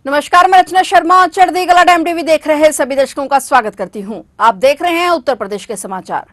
नमस्कार, मैं रचना शर्मा। चढ़ती कला टाइम टीवी देख रहे सभी दर्शकों का स्वागत करती हूं। आप देख रहे हैं उत्तर प्रदेश के समाचार।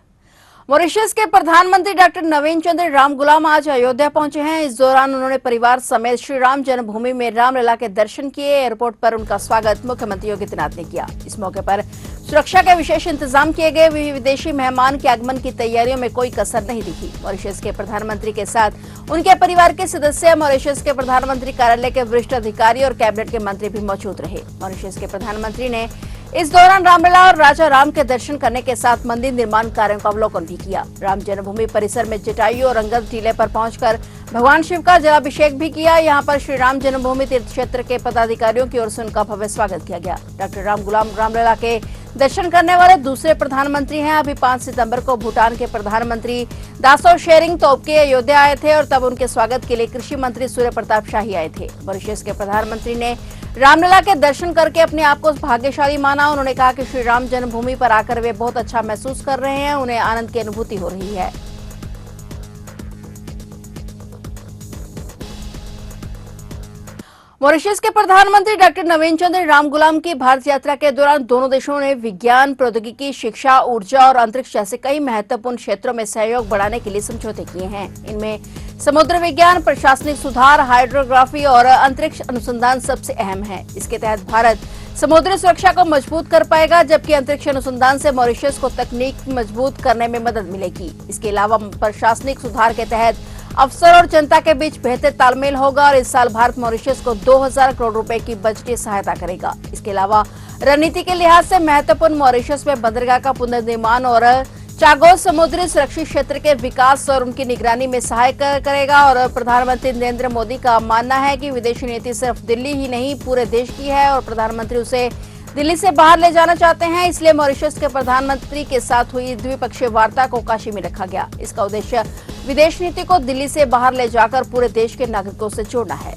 मॉरिशस के प्रधानमंत्री डॉक्टर नवीन चंद्र रामगुलाम आज अयोध्या पहुंचे हैं। इस दौरान उन्होंने परिवार समेत श्री राम जन्मभूमि में रामलला के दर्शन किए। एयरपोर्ट पर उनका स्वागत मुख्यमंत्री योगी आदित्यनाथ ने किया। इस मौके पर सुरक्षा के विशेष इंतजाम किए गए। विदेशी मेहमान के आगमन की तैयारियों में कोई कसर नहीं दिखी। मॉरिशस के प्रधानमंत्री के साथ उनके परिवार के सदस्य, मॉरिशस के प्रधानमंत्री कार्यालय के वरिष्ठ अधिकारी और कैबिनेट के मंत्री भी मौजूद रहे। मॉरिशस के प्रधानमंत्री ने इस दौरान रामलला और राजा राम के दर्शन करने के साथ मंदिर निर्माण कार्यों का अवलोकन भी किया। राम जन्मभूमि परिसर में जटायु और अंगद टीले पर पहुंचकर भगवान शिव का जलाभिषेक भी किया। यहां पर श्री राम जन्मभूमि तीर्थ क्षेत्र के पदाधिकारियों की ओर से उनका भव्य स्वागत किया गया। डॉक्टर रामगुलाम रामलला के दर्शन करने वाले दूसरे प्रधानमंत्री हैं। अभी 5 सितंबर को भूटान के प्रधानमंत्री दासो शेरिंग तोब्गे अयोध्या आए थे और तब उनके स्वागत के लिए कृषि मंत्री सूर्य प्रताप शाही आए थे। मॉरिशस के प्रधानमंत्री ने रामलला के दर्शन करके अपने आप को भाग्यशाली माना। उन्होंने कहा कि श्री राम जन्मभूमि पर आकर वे बहुत अच्छा महसूस कर रहे हैं। उन्हें आनंद की अनुभूति हो रही है। मॉरिशस के प्रधानमंत्री डॉक्टर नवीन चंद्र रामगुलाम की भारत यात्रा के दौरान दोनों देशों ने विज्ञान, प्रौद्योगिकी, शिक्षा, ऊर्जा और अंतरिक्ष जैसे कई महत्वपूर्ण क्षेत्रों में सहयोग बढ़ाने के लिए समझौते किए हैं। इनमें समुद्र विज्ञान, प्रशासनिक सुधार, हाइड्रोग्राफी और अंतरिक्ष अनुसंधान सबसे अहम है। इसके तहत भारत समुद्री सुरक्षा को मजबूत कर पाएगा, जबकि अंतरिक्ष अनुसंधान से मॉरिशस को तकनीक मजबूत करने में मदद मिलेगी। इसके अलावा प्रशासनिक सुधार के तहत अफसर और जनता के बीच बेहतर तालमेल होगा और इस साल भारत मॉरिशस को 2000 करोड़ रुपए की बजटीय सहायता करेगा। इसके अलावा रणनीति के लिहाज से महत्वपूर्ण मॉरिशस में बंदरगाह का पुनर्निर्माण और चागोस समुद्री सुरक्षित क्षेत्र के विकास और उनकी निगरानी में सहायता करेगा। और प्रधानमंत्री नरेंद्र मोदी का मानना है कि विदेशी नीति सिर्फ दिल्ली ही नहीं पूरे देश की है और प्रधानमंत्री उसे दिल्ली से बाहर ले जाना चाहते हैं। इसलिए मॉरिशस के प्रधानमंत्री के साथ हुई द्विपक्षीय वार्ता को काशी में रखा गया। इसका उद्देश्य विदेश नीति को दिल्ली से बाहर ले जाकर पूरे देश के नागरिकों से जोड़ना है।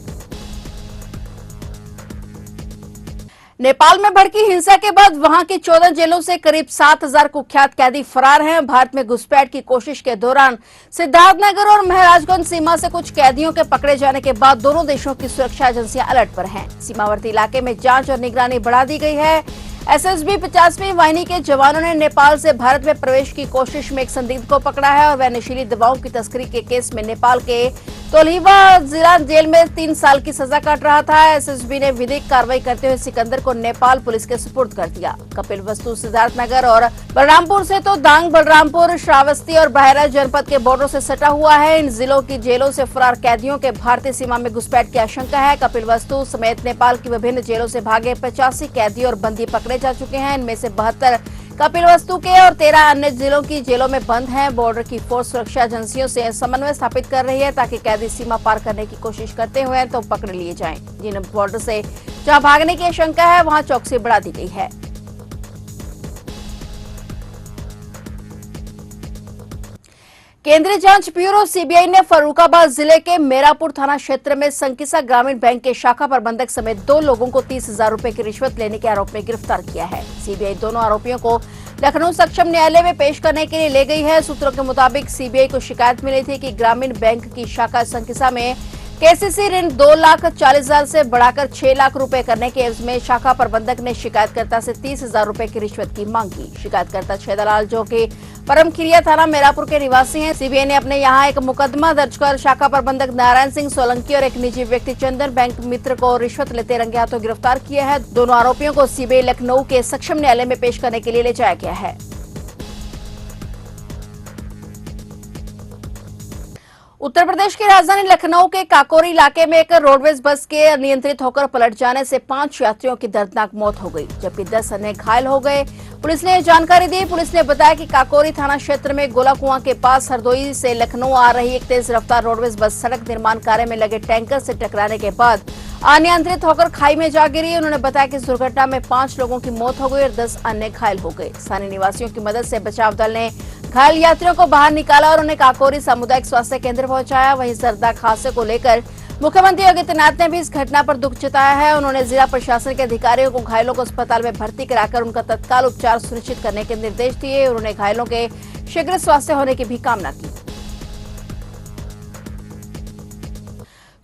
नेपाल में भड़की हिंसा के बाद वहां की 14 जेलों से करीब 7000 कुख्यात कैदी फरार हैं। भारत में घुसपैठ की कोशिश के दौरान सिद्धार्थनगर और महाराजगंज सीमा से कुछ कैदियों के पकड़े जाने के बाद दोनों देशों की सुरक्षा एजेंसियां अलर्ट पर हैं। सीमावर्ती इलाके में जांच और निगरानी बढ़ा दी गई है। एसएसबी 50वीं वाहिनी के जवानों ने नेपाल से भारत में प्रवेश की कोशिश में एक संदिग्ध को पकड़ा है और वह नशीली दवाओं की तस्करी के केस में नेपाल के तोलिवा जिला जेल में 3 साल की सजा काट रहा था। एसएसबी ने विधिक कार्रवाई करते हुए सिकंदर को नेपाल पुलिस के सुपुर्द कर दिया। कपिल वस्तु सिद्धार्थनगर और बलरामपुर से तो दांग, बलरामपुर, श्रावस्ती और बहराइच जनपद के बॉर्डर से सटा हुआ है। इन जिलों की जेलों से फरार कैदियों के भारतीय सीमा में घुसपैठ की आशंका है। कपिल वस्तु समेत नेपाल की विभिन्न जेलों से भागे 85 कैदी और बंदी पकड़े जा चुके हैं। इनमें से 72 कपिल वस्तु के और 13 अन्य जिलों की जेलों में बंद हैं। बॉर्डर की फोर्स सुरक्षा एजेंसियों से समन्वय स्थापित कर रही है ताकि कैदी सीमा पार करने की कोशिश करते हुए तो पकड़ लिए जाएं। जिन बॉर्डर से जहां भागने की आशंका है वहां चौकसी बढ़ा दी गई है। केंद्रीय जांच ब्यूरो सीबीआई ने फर्रुखाबाद जिले के मेरापुर थाना क्षेत्र में संकिसा ग्रामीण बैंक के शाखा प्रबंधक समेत 2 लोगों को 30,000 रुपए की रिश्वत लेने के आरोप में गिरफ्तार किया है। सीबीआई दोनों आरोपियों को लखनऊ सक्षम न्यायालय में पेश करने के लिए ले गई है। सूत्रों के मुताबिक सीबीआई को शिकायत मिली थी कि ग्रामीण बैंक की शाखा संकिसा में केसीसी ऋण 2,40,000 से बढ़ाकर 6 लाख रुपए करने के एवज में शाखा प्रबंधक ने शिकायतकर्ता से 30,000 रुपए की रिश्वत की मांग की। शिकायतकर्ता छेदालाल, जो कि परमखिरिया थाना मेरापुर के निवासी हैं, सीबीआई ने अपने यहां एक मुकदमा दर्ज कर शाखा प्रबंधक नारायण सिंह सोलंकी और एक निजी व्यक्ति चंदन बैंक मित्र को रिश्वत लेते रंगे हाथों गिरफ्तार किया है। दोनों आरोपियों को सीबीआई लखनऊ के सक्षम न्यायालय में पेश करने के लिए ले जाया गया है। उत्तर प्रदेश की राजधानी लखनऊ के काकोरी इलाके में एक रोडवेज बस के अनियंत्रित होकर पलट जाने से 5 यात्रियों की दर्दनाक मौत हो गई, जबकि 10 अन्य घायल हो गए। पुलिस ने जानकारी दी। पुलिस ने बताया कि काकोरी थाना क्षेत्र में गोला कुआं के पास हरदोई से लखनऊ आ रही एक तेज रफ्तार रोडवेज बस सड़क निर्माण कार्य में लगे टैंकर से टकराने के बाद अनियंत्रित होकर खाई में जा गिरी। उन्होंने बताया कि इस दुर्घटना में 5 लोगों की मौत हो गई और 10 अन्य घायल हो गए। स्थानीय निवासियों की मदद से बचाव दल ने घायल यात्रियों को बाहर निकाला और उन्हें काकोरी सामुदायिक स्वास्थ्य केंद्र पहुंचाया। वहीं दर्दनाक हादसे को लेकर मुख्यमंत्री योगी आदित्यनाथ ने भी इस घटना पर दुख जताया है। उन्होंने जिला प्रशासन के अधिकारियों को घायलों को अस्पताल में भर्ती कराकर उनका तत्काल उपचार सुनिश्चित करने के निर्देश दिए। उन्होंने घायलों के शीघ्र स्वास्थ्य होने की भी कामना की।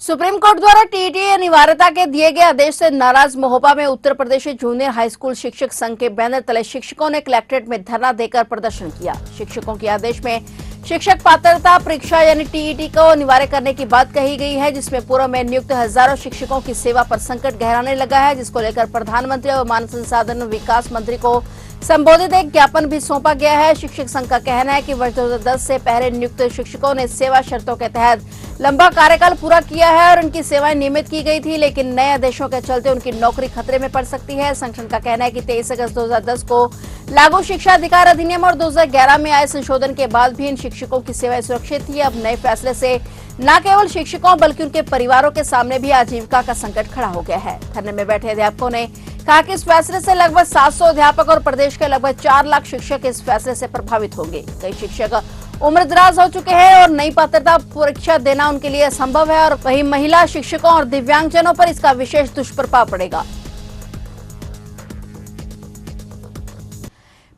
सुप्रीम कोर्ट द्वारा टीईटी अनिवार्यता के दिए गए आदेश से नाराज महोबा में Uttar Pradesh junior high school शिक्षक संघ के बैनर तले शिक्षकों ने कलेक्ट्रेट में धरना देकर प्रदर्शन किया। शिक्षकों के आदेश में शिक्षक पात्रता परीक्षा यानी टीईटी को अनिवार्य करने की बात कही गई है, जिसमें पूर्व में नियुक्त हजारों शिक्षकों की सेवा पर संकट गहराने लगा है, जिसको लेकर प्रधानमंत्री और मानव संसाधन विकास मंत्री को संबोधित एक ज्ञापन भी सौंपा गया है। शिक्षक संघ का कहना है कि वर्ष 2010 से पहले नियुक्त शिक्षकों ने सेवा शर्तों के तहत लंबा कार्यकाल पूरा किया है और उनकी सेवाएं नियमित की गई थी, लेकिन नए आदेशों के चलते उनकी नौकरी खतरे में पड़ सकती है। संगठन का कहना है कि 23 अगस्त 2010 को लागू शिक्षा अधिकार अधिनियम और 2011 में आए संशोधन के बाद भी इन शिक्षकों की सेवाएं सुरक्षित थी। अब नए फैसले से न केवल शिक्षकों बल्कि उनके परिवारों के सामने भी आजीविका का संकट खड़ा हो गया है। धरने में बैठे अध्यापकों ने कहा कि इस फैसले से लगभग 700 अध्यापक और प्रदेश के लगभग 4 लाख शिक्षक इस फैसले से प्रभावित होंगे। कई शिक्षक उम्रदराज हो चुके हैं और नई पात्रता परीक्षा देना उनके लिए असंभव है और वहीं महिला शिक्षकों और दिव्यांगजनों पर इसका विशेष दुष्प्रभाव पड़ेगा।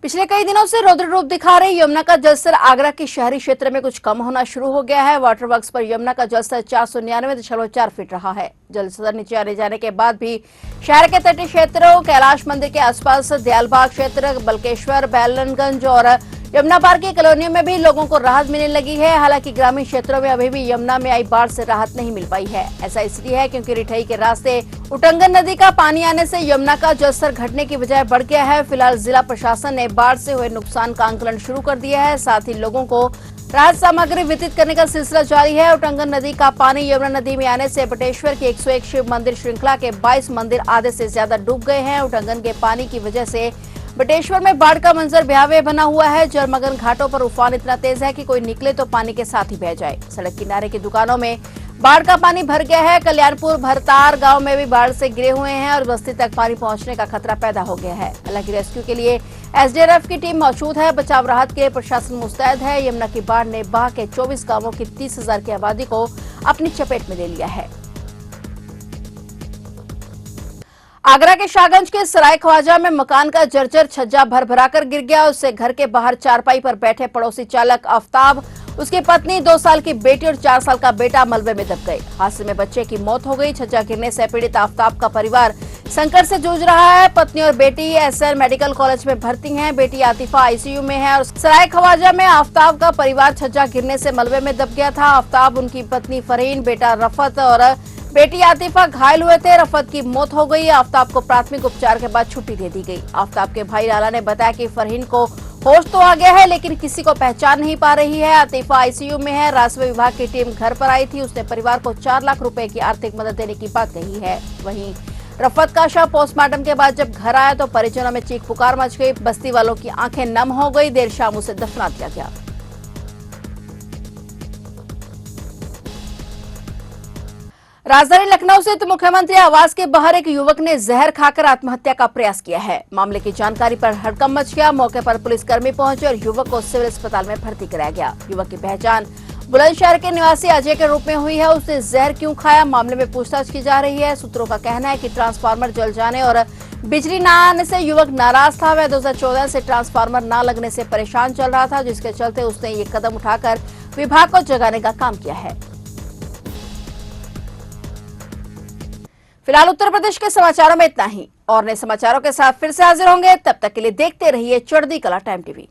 पिछले कई दिनों से रौद्र रूप दिखा रही यमुना का जलस्तर आगरा के शहरी क्षेत्र में कुछ कम होना शुरू हो गया है। वाटर वर्क्स पर यमुना का जलस्तर 499.4 फीट रहा है। जलस्तर नीचे आने जाने के बाद भी शहर के तटीय क्षेत्रों, कैलाश मंदिर के आसपास, दयालबाग क्षेत्र, बलकेश्वर, बैलनगंज और यमुना पार की कॉलोनियों में भी लोगों को राहत मिलने लगी है। हालांकि ग्रामीण क्षेत्रों में अभी भी यमुना में आई बाढ़ से राहत नहीं मिल पाई है। ऐसा इसलिए है क्योंकि रिठई के रास्ते उटंगन नदी का पानी आने से यमुना का जलस्तर घटने की बजाय बढ़ गया है। फिलहाल जिला प्रशासन ने बाढ़ से हुए नुकसान का आंकलन शुरू कर दिया है। साथ ही लोगों को राहत सामग्री वितरित करने का सिलसिला जारी है। उटंगन नदी का पानी यमुना नदी में आने से बटेश्वर के 101 शिव मंदिर श्रृंखला के 22 मंदिर आधे से ज्यादा डूब गए हैं। उटंगन के पानी की वजह से बटेश्वर में बाढ़ का मंजर भयावह बना हुआ है। जलमग्न घाटों पर उफान इतना तेज है कि कोई निकले तो पानी के साथ ही बह जाए। सड़क किनारे की दुकानों में बाढ़ का पानी भर गया है। कल्याणपुर भरतार गांव में भी बाढ़ से गिरे हुए हैं और बस्ती तक पानी पहुंचने का खतरा पैदा हो गया है। हालांकि रेस्क्यू के लिए एसडीआरएफ की टीम मौजूद है। बचाव राहत के लिए प्रशासन मुस्तैद है। यमुना की बाढ़ ने बाह के 24 गांवों की 30,000 की आबादी को अपनी चपेट में ले लिया है। आगरा के शाहगंज के सराय ख्वाजा में मकान का जर्जर छज्जा भर भराकर गिर गया। उससे घर के बाहर चारपाई पर बैठे पड़ोसी चालक आफ्ताब, उसकी पत्नी, 2 साल की बेटी और 4 साल का बेटा मलबे में दब गए। हादसे में बच्चे की मौत हो गई। छज्जा गिरने से पीड़ित आफ्ताब का परिवार संकट से जूझ रहा है। पत्नी और बेटी एसआर मेडिकल कॉलेज में भर्ती हैं। बेटी आतिफा आईसीयू में है और सराय ख्वाजा में आफ्ताब का परिवार छज्जा गिरने से मलबे में दब गया था। आफ्ताब, उनकी पत्नी फरहीन, बेटा रफत और बेटी आतिफा घायल हुए थे। रफत की मौत हो गई। आफ्ताब को प्राथमिक उपचार के बाद छुट्टी दे दी गई। आफ्ताब के भाई लाला ने बताया कि फरहीन को होश तो आ गया है लेकिन किसी को पहचान नहीं पा रही है। आतिफा आईसीयू में है। राजस्व विभाग की टीम घर पर आई थी। उसने परिवार को 4 लाख रुपए की आर्थिक मदद देने की बात कही है। वहीं रफत का शव पोस्टमार्टम के बाद जब घर आया तो परिजनों में चीख पुकार मच गई। बस्ती वालों की आंखें नम हो गई। देर शाम उसे दफना दिया गया। राजधानी लखनऊ स्थित मुख्यमंत्री आवास के बाहर एक युवक ने जहर खाकर आत्महत्या का प्रयास किया है। मामले की जानकारी पर हड़कंप मच गया। मौके पर पुलिसकर्मी पहुंचे और युवक को सिविल अस्पताल में भर्ती कराया गया। युवक की पहचान बुलंदशहर के निवासी अजय के रूप में हुई है। उसने जहर क्यों खाया, मामले में पूछताछ की जा रही है। सूत्रों का कहना है कि ट्रांसफार्मर जल जाने और बिजली न आने से युवक नाराज था। वह 2014 से ट्रांसफार्मर न लगने से परेशान चल रहा था, जिसके चलते उसने ये कदम उठाकर विभाग को जगाने का काम किया है। फिलहाल उत्तर प्रदेश के समाचारों में इतना ही। और नए समाचारों के साथ फिर से हाजिर होंगे। तब तक के लिए देखते रहिए चढ़ती कला टाइम टीवी।